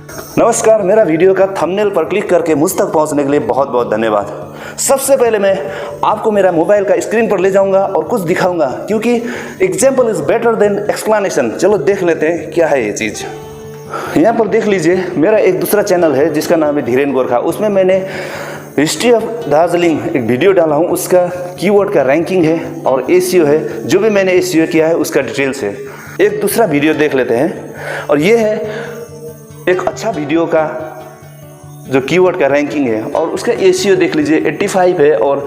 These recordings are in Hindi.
नमस्कार, मेरा वीडियो का थंबनेल पर क्लिक करके मुझ तक पहुंचने के लिए बहुत बहुत धन्यवाद। सबसे पहले मैं आपको मेरा मोबाइल का स्क्रीन पर ले जाऊंगा और कुछ दिखाऊंगा, क्योंकि example is better than explanation. चलो देख लेते हैं क्या है ये चीज़। यहाँ पर देख लीजिए, मेरा एक दूसरा चैनल है जिसका नाम है धीरेन गोरखा। उसमें मैंने हिस्ट्री ऑफ दार्जिलिंग एक वीडियो डाला हूँ। उसका कीवर्ड का रैंकिंग है और एसईओ है। जो भी मैंने एसईओ किया है उसका डिटेल्स है। एक दूसरा वीडियो देख लेते हैं, और ये है एक अच्छा वीडियो का जो कीवर्ड का रैंकिंग है, और उसका एसईओ देख लीजिए 85 है, और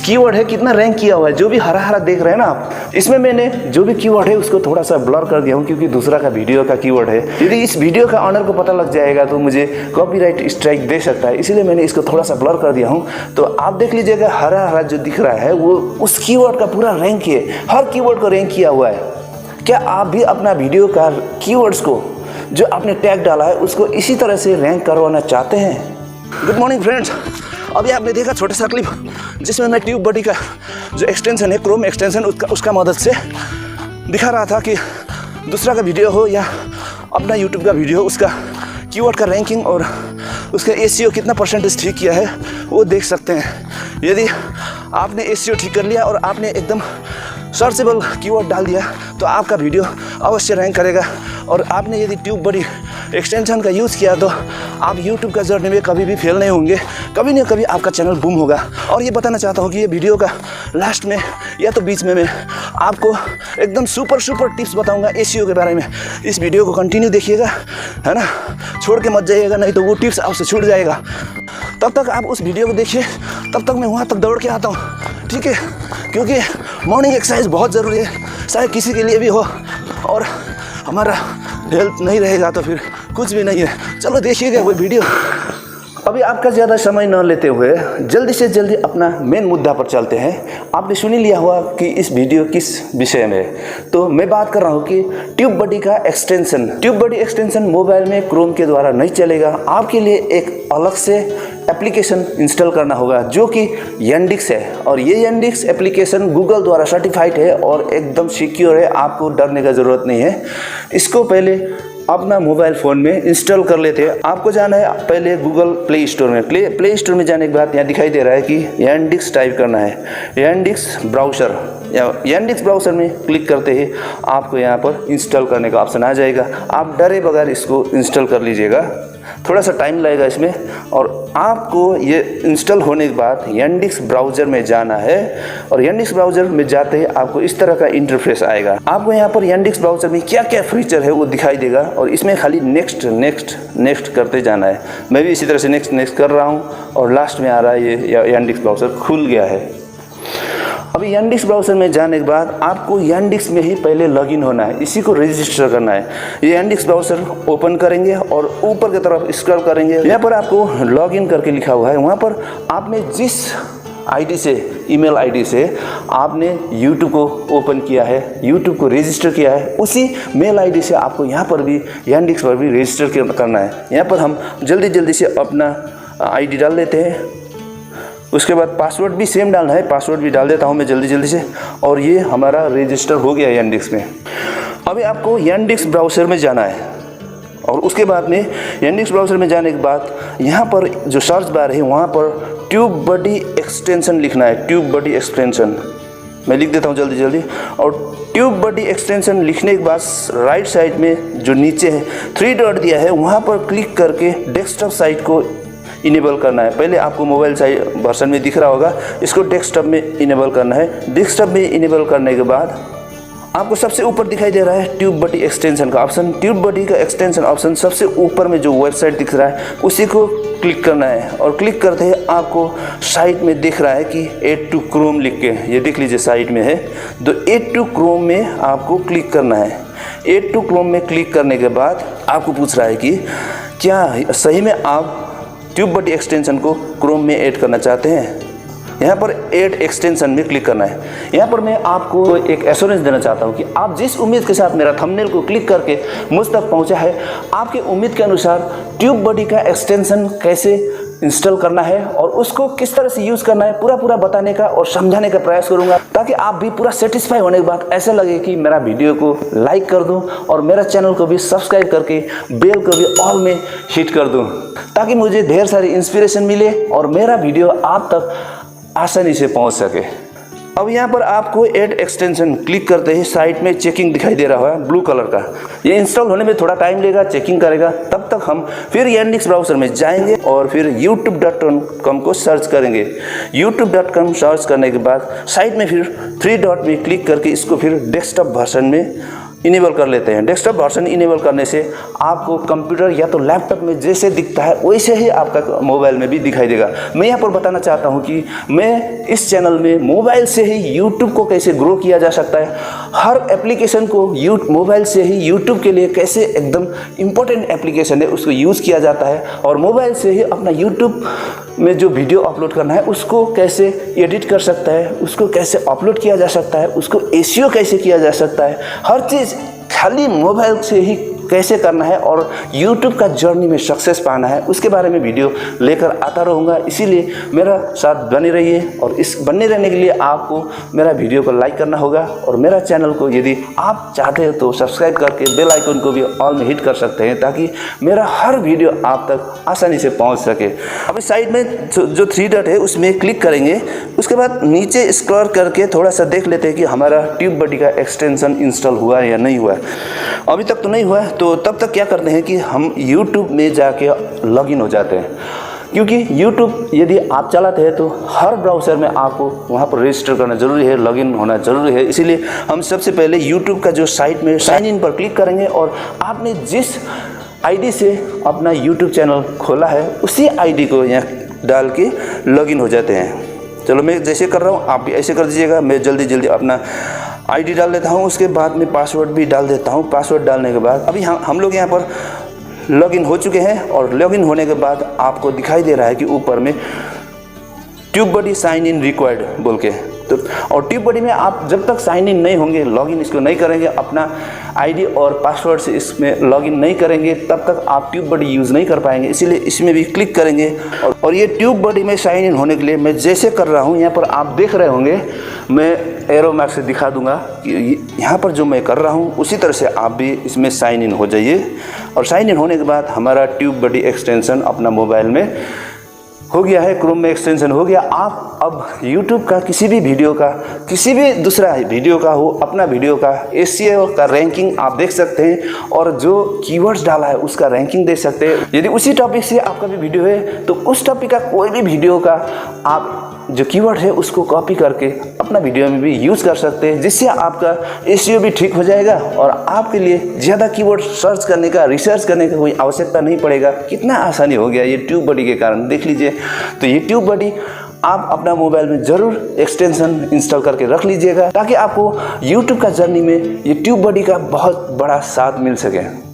कीवर्ड है कितना रैंक किया हुआ है। जो भी हरा हरा देख रहे हैं ना आप, इसमें मैंने जो भी कीवर्ड है उसको थोड़ा सा ब्लर कर दिया हूँ, क्योंकि दूसरा का वीडियो का कीवर्ड है। यदि इस वीडियो का ऑनर को पता लग जाएगा तो मुझे कॉपीराइट स्ट्राइक दे सकता है, इसीलिए मैंने इसको थोड़ा सा ब्लर कर दिया हूँ। तो आप देख लीजिएगा, हरा हरा जो दिख रहा है वो उस कीवर्ड का पूरा रैंक है। हर कीवर्ड को रैंक किया हुआ है। क्या आप भी अपना वीडियो का कीवर्ड्स को जो आपने टैग डाला है उसको इसी तरह से रैंक करवाना चाहते हैं? Good morning friends. अभी आपने देखा छोटा सा क्लिप जिसमें मैं ट्यूब बडी का जो एक्सटेंशन है, क्रोम एक्सटेंशन, उसका मदद से दिखा रहा था कि दूसरा का वीडियो हो या अपना यूट्यूब का वीडियो, उसका कीवर्ड का रैंकिंग और उसका एसईओ कितना परसेंटेज ठीक किया है वो देख सकते हैं। यदि आपने एसईओ ठीक कर लिया और आपने एकदम सर्चेबल कीवर्ड डाल दिया तो आपका वीडियो अवश्य रैंक करेगा। और आपने यदि ट्यूब बडी एक्सटेंशन का यूज़ किया तो आप यूट्यूब का जर्नी में कभी भी फेल नहीं होंगे। कभी ना कभी आपका चैनल बूम होगा। और ये बताना चाहता हूँ कि ये वीडियो का लास्ट में या तो बीच में मैं आपको एकदम सुपर टिप्स बताऊँगा एसईओ के बारे में। इस वीडियो को कंटिन्यू देखिएगा, है ना, छोड़ के मत जाइएगा, नहीं तो वो टिप्स आपसे छूट जाएगा। तब तक आप उस वीडियो को देखिए, तब तक मैं वहाँ तक दौड़ के आता हूँ, ठीक है? क्योंकि मॉर्निंग एक्सरसाइज बहुत ज़रूरी है, चाहे किसी के लिए भी हो। और हमारा हेल्थ नहीं रहेगा तो फिर कुछ भी नहीं है। चलो देखिएगा वो वीडियो। अभी आपका ज़्यादा समय न लेते हुए जल्दी से जल्दी अपना मेन मुद्दा पर चलते हैं। आपने सुन ही लिया हुआ कि इस वीडियो किस विषय में है। तो मैं बात कर रहा हूँ कि ट्यूब बडी का एक्सटेंशन। ट्यूब बडी एक्सटेंशन मोबाइल में क्रोम के द्वारा नहीं चलेगा। आपके लिए एक अलग से एप्लीकेशन इंस्टॉल करना होगा जो कि यांडिक्स है। और ये यांडिक्स एप्लीकेशन गूगल द्वारा सर्टिफाइड है और एकदम सिक्योर है। आपको डरने का ज़रूरत नहीं है। इसको पहले अपना मोबाइल फ़ोन में इंस्टॉल कर लेते हैं। आपको जाना है पहले गूगल प्ले स्टोर में। प्ले स्टोर में जाने के बाद यहाँ दिखाई दे रहा है कि यांडिक्स टाइप करना है, यांडिक्स ब्राउज़र। या यांडिक्स ब्राउज़र में क्लिक करते ही आपको यहाँ पर इंस्टॉल करने का ऑप्शन आ जाएगा। आप डरे बगैर इसको इंस्टॉल कर लीजिएगा। थोड़ा सा टाइम लगेगा इसमें। और आपको ये इंस्टॉल होने के बाद यांडिक्स ब्राउज़र में जाना है। और यांडिक्स ब्राउज़र में जाते ही आपको इस तरह का इंटरफेस आएगा। आपको यहाँ पर यांडिक्स ब्राउज़र में क्या क्या फीचर है वो दिखाई देगा, और इसमें खाली नेक्स्ट करते जाना है। मैं भी इसी तरह से नेक्स्ट कर रहा हूँ, और लास्ट में आ रहा है ये यांडिक्स ब्राउज़र खुल गया है। अभी यांडिक्स ब्राउज़र में जाने के बाद आपको यांडिक्स में ही पहले लॉगिन होना है, इसी को रजिस्टर करना है। ये यांडिक्स ब्राउज़र ओपन करेंगे और ऊपर की तरफ स्क्रॉल करेंगे। यहाँ पर आपको लॉगिन करके लिखा हुआ है। वहाँ पर आपने जिस आईडी से, ईमेल आईडी से आपने यूट्यूब को ओपन किया है, यूट्यूब को रजिस्टर किया है, उसी मेल आईडी से आपको यहाँ पर भी यांडिक्स पर भी रजिस्टर करना है। यहाँ पर हम जल्दी से अपना आईडी डाल लेते हैं। उसके बाद पासवर्ड भी सेम डालना है। पासवर्ड भी डाल देता हूँ मैं जल्दी से। और ये हमारा रजिस्टर हो गया यांडिक्स में। अभी आपको यांडिक्स ब्राउज़र में जाना है, और उसके बाद में यांडिक्स ब्राउज़र में जाने के बाद यहाँ पर जो सर्च बार है वहाँ पर ट्यूब बडी एक्सटेंशन लिखना है। ट्यूब बडी एक्सटेंशन मैं लिख देता हूँ जल्दी। और ट्यूब बडी एक्सटेंशन लिखने के बाद राइट साइड में जो नीचे है 3 डॉट दिया है, वहाँ पर क्लिक करके डेस्कटॉप साइट को इनेबल करना है। पहले आपको मोबाइल साइट वर्जन में दिख रहा होगा, इसको डेस्कटॉप में इनेबल करना है। डेस्कटॉप में इनेबल करने के बाद आपको सबसे ऊपर दिखाई दे रहा है ट्यूब बडी एक्सटेंशन का ऑप्शन। ट्यूब बडी का एक्सटेंशन ऑप्शन सबसे ऊपर में जो वेबसाइट दिख रहा है उसी को क्लिक करना है। और क्लिक करते ही आपको साइट में दिख रहा है कि ऐड टू क्रोम लिख के, ये देख लीजिए साइट में है। तो ऐड टू क्रोम में आपको क्लिक करना है। ऐड टू क्रोम में क्लिक करने के बाद आपको पूछ रहा है कि क्या सही में आप ट्यूब बडी एक्सटेंशन को क्रोम में ऐड करना चाहते हैं। यहाँ पर ऐड एक्सटेंशन में क्लिक करना है। यहाँ पर मैं आपको एक एश्योरेंस देना चाहता हूँ कि आप जिस उम्मीद के साथ मेरा थंबनेल को क्लिक करके मुझ तक पहुँचा है, आपकी उम्मीद के अनुसार ट्यूब बडी का एक्सटेंशन कैसे इंस्टॉल करना है और उसको किस तरह से यूज़ करना है पूरा बताने का और समझाने का प्रयास करूंगा, ताकि आप भी पूरा सेटिस्फाई होने के बाद ऐसा लगे कि मेरा वीडियो को लाइक कर दूं और मेरा चैनल को भी सब्सक्राइब करके बेल को भी ऑल में हिट कर दूं, ताकि मुझे ढेर सारी इंस्पिरेशन मिले और मेरा वीडियो आप तक आसानी से पहुंच सके। अब यहाँ पर आपको ऐड एक्सटेंशन क्लिक करते ही साइड में चेकिंग दिखाई दे रहा है ब्लू कलर का। ये इंस्टॉल होने में थोड़ा टाइम लेगा, चेकिंग करेगा, तब तक हम फिर यानिक्स ब्राउज़र में जाएंगे और फिर youtube.com को सर्च करेंगे। youtube.com सर्च करने के बाद साइड में फिर 3 डॉट में क्लिक करके इसको फिर डेस्कटॉप वर्जन में इनेबल कर लेते हैं। डेस्कटॉप वर्जन इनेबल करने से आपको कंप्यूटर या तो लैपटॉप में जैसे दिखता है वैसे ही आपका मोबाइल में भी दिखाई देगा। मैं यहाँ पर बताना चाहता हूँ कि मैं इस चैनल में मोबाइल से ही यूट्यूब को कैसे ग्रो किया जा सकता है, हर एप्लीकेशन को मोबाइल से ही यूट्यूब के लिए कैसे एकदम इम्पोर्टेंट एप्लीकेशन है उसको यूज़ किया जाता है, और मोबाइल से ही अपना यूट्यूब में जो वीडियो अपलोड करना है उसको कैसे एडिट कर सकता है, उसको कैसे अपलोड किया जा सकता है, उसको एसईओ कैसे किया जा सकता है, हर चीज़ खाली मोबाइल से ही कैसे करना है और YouTube का जर्नी में सक्सेस पाना है, उसके बारे में वीडियो लेकर आता रहूँगा। इसीलिए मेरा साथ बने रहिए और इस बनने रहने के लिए आपको मेरा वीडियो को लाइक करना होगा और मेरा चैनल को यदि आप चाहते हो तो सब्सक्राइब करके बेल आइकन को भी ऑल में हिट कर सकते हैं, ताकि मेरा हर वीडियो आप तक आसानी से पहुँच सके। अभी साइड में जो 3 डॉट है उसमें क्लिक करेंगे, उसके बाद नीचे स्क्रॉल करके थोड़ा सा देख लेते हैं कि हमारा ट्यूबबडी का एक्सटेंशन इंस्टॉल हुआ है या नहीं हुआ है। अभी तक तो नहीं हुआ है, तो तब तक क्या करते हैं कि हम YouTube में जाके लॉगिन हो जाते हैं, क्योंकि YouTube यदि आप चलाते हैं तो हर ब्राउज़र में आपको वहाँ पर रजिस्टर करना ज़रूरी है, लॉगिन होना ज़रूरी है। इसीलिए हम सबसे पहले YouTube का जो साइट में साइन इन पर क्लिक करेंगे और आपने जिस आईडी से अपना YouTube चैनल खोला है उसी आईडी को यहाँ डाल के लॉगिन हो जाते हैं। चलो मैं जैसे कर रहा हूँ आप भी ऐसे कर दीजिएगा। मैं जल्दी अपना आईडी डाल देता हूँ, उसके बाद में पासवर्ड भी डाल देता हूँ। पासवर्ड डालने के बाद अभी हम लोग यहाँ पर लॉगिन हो चुके हैं और लॉगिन होने के बाद आपको दिखाई दे रहा है कि ऊपर में ट्यूबबडी साइन इन रिक्वायर्ड बोल के, तो और ट्यूबबडी में आप जब तक साइन इन नहीं होंगे, लॉगिन इसको नहीं करेंगे, अपना आईडी और पासवर्ड से इसमें लॉगिन नहीं करेंगे, तब तक आप ट्यूबबडी यूज़ नहीं कर पाएंगे। इसीलिए इसमें भी क्लिक करेंगे और ये ट्यूबबडी में साइन इन होने के लिए मैं जैसे कर रहा हूँ, यहाँ पर आप देख रहे होंगे, मैं एरो मार्क से दिखा दूंगा कि यहाँ पर जो मैं कर रहा हूँ उसी तरह से आप भी इसमें साइन इन हो जाइए। और साइन इन होने के बाद हमारा ट्यूबबडी एक्सटेंशन अपना मोबाइल में हो गया है, क्रोम में एक्सटेंशन हो गया। आप अब YouTube का किसी भी वीडियो का, किसी भी दूसरा वीडियो का हो, अपना वीडियो का एसईओ का रैंकिंग आप देख सकते हैं और जो कीवर्ड्स डाला है उसका रैंकिंग देख सकते हैं। यदि उसी टॉपिक से आपका भी वीडियो है तो उस टॉपिक का कोई भी वीडियो का आप जो कीवर्ड है उसको कॉपी करके अपना वीडियो में भी यूज़ कर सकते हैं, जिससे आपका एसईओ भी ठीक हो जाएगा और आपके लिए ज़्यादा कीवर्ड सर्च करने का, रिसर्च करने का कोई आवश्यकता नहीं पड़ेगा। कितना आसानी हो गया ये ट्यूबबडी के कारण, देख लीजिए। तो ये ट्यूबबडी आप अपना मोबाइल में ज़रूर एक्सटेंशन इंस्टॉल करके रख लीजिएगा, ताकि आपको YouTube का जर्नी में ये ट्यूबबडी का बहुत बड़ा साथ मिल सके।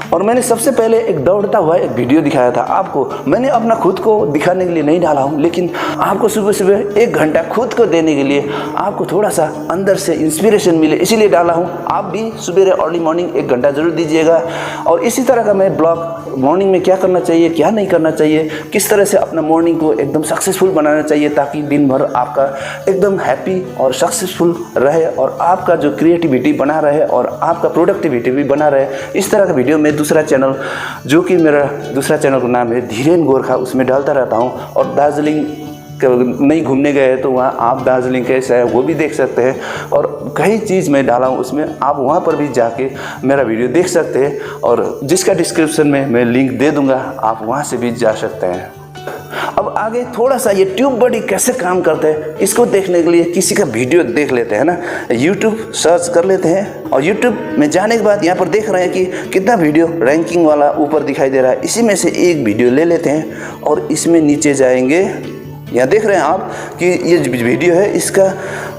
और मैंने सबसे पहले एक दौड़ता हुआ एक वीडियो दिखाया था आपको। मैंने अपना खुद को दिखाने के लिए नहीं डाला हूँ, लेकिन आपको सुबह 1 घंटा खुद को देने के लिए, आपको थोड़ा सा अंदर से इंस्पिरेशन मिले, इसीलिए डाला हूँ। आप भी सुबह अर्ली मॉर्निंग 1 घंटा ज़रूर दीजिएगा। और इसी तरह का मैं ब्लॉग मॉर्निंग में क्या करना चाहिए, क्या नहीं करना चाहिए, किस तरह से अपना मॉर्निंग को एकदम सक्सेसफुल बनाना चाहिए, ताकि दिन भर आपका एकदम हैप्पी और सक्सेसफुल रहे और आपका जो क्रिएटिविटी बना रहे और आपका प्रोडक्टिविटी भी बना रहे। इस तरह का वीडियो मैं दूसरा चैनल, जो कि मेरा दूसरा चैनल का नाम है धीरेन गोरखा, उसमें डालता रहता हूँ। और दार्जिलिंग नहीं घूमने गए तो वहाँ आप दार्जिलिंग कैसा है वो भी देख सकते हैं, और कई चीज़ मैं डाला हूँ उसमें, आप वहाँ पर भी जाके मेरा वीडियो देख सकते हैं, और जिसका डिस्क्रिप्शन में मैं लिंक दे दूँगा, आप वहाँ से भी जा सकते हैं। अब आगे थोड़ा सा ये ट्यूबबडी कैसे काम करते हैं इसको देखने के लिए किसी का वीडियो देख लेते हैं ना। YouTube सर्च कर लेते हैं और YouTube में जाने के बाद यहाँ पर देख रहे हैं कि कितना वीडियो रैंकिंग वाला ऊपर दिखाई दे रहा है। इसी में से एक वीडियो ले लेते हैं और इसमें नीचे जाएंगे। यहाँ देख रहे हैं आप कि ये वीडियो है, इसका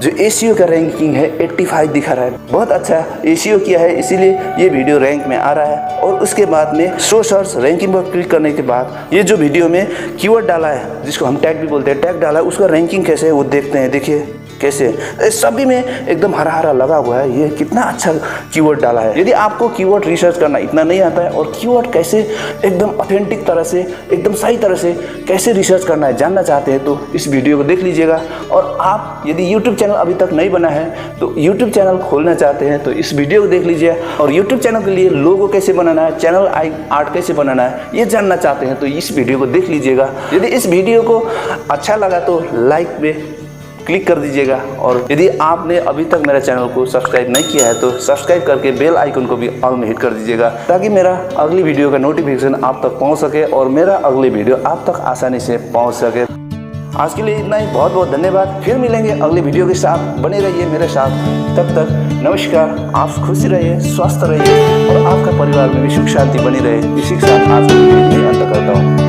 जो एसईओ का रैंकिंग है 85 दिखा रहा है। बहुत अच्छा एसईओ किया है, इसीलिए ये वीडियो रैंक में आ रहा है। और उसके बाद में शो सर्च रैंकिंग पर क्लिक करने के बाद ये जो वीडियो में कीवर्ड डाला है, जिसको हम टैग भी बोलते हैं, टैग डाला है, उसका रैंकिंग कैसे है वो देखते हैं। देखिए कैसे, सभी में एकदम हरा हरा लगा हुआ है। ये कितना अच्छा कीवर्ड डाला है। यदि आपको कीवर्ड रिसर्च करना इतना नहीं आता है और कीवर्ड कैसे एकदम ऑथेंटिक तरह से, एकदम सही तरह से कैसे रिसर्च करना है जानना चाहते हैं तो इस वीडियो को देख लीजिएगा। और आप यदि YouTube चैनल अभी तक नहीं बना है तो YouTube चैनल खोलना चाहते हैं तो इस वीडियो को देख लीजिए। और YouTube चैनल के लिए लोगो कैसे बनाना है, चैनल आर्ट कैसे बनाना है, ये जानना चाहते हैं तो इस वीडियो को देख लीजिएगा। यदि इस वीडियो को अच्छा लगा तो लाइक पे क्लिक कर दीजिएगा। और यदि आपने अभी तक मेरे चैनल को सब्सक्राइब नहीं किया है तो सब्सक्राइब करके बेल आइकन को भी ऑल में हिट कर दीजिएगा, ताकि मेरा अगली वीडियो का नोटिफिकेशन आप तक पहुंच सके और मेरा अगली वीडियो आप तक आसानी से पहुंच सके। आज के लिए इतना ही, बहुत बहुत धन्यवाद। फिर मिलेंगे अगली वीडियो के साथ, बने रहिए मेरे साथ। तब तक नमस्कार। आप खुश रहिए, स्वस्थ रहिए और आपका परिवार में भी सुख शांति बनी रहे। इसी के साथ आज की वीडियो अंत करता हूँ।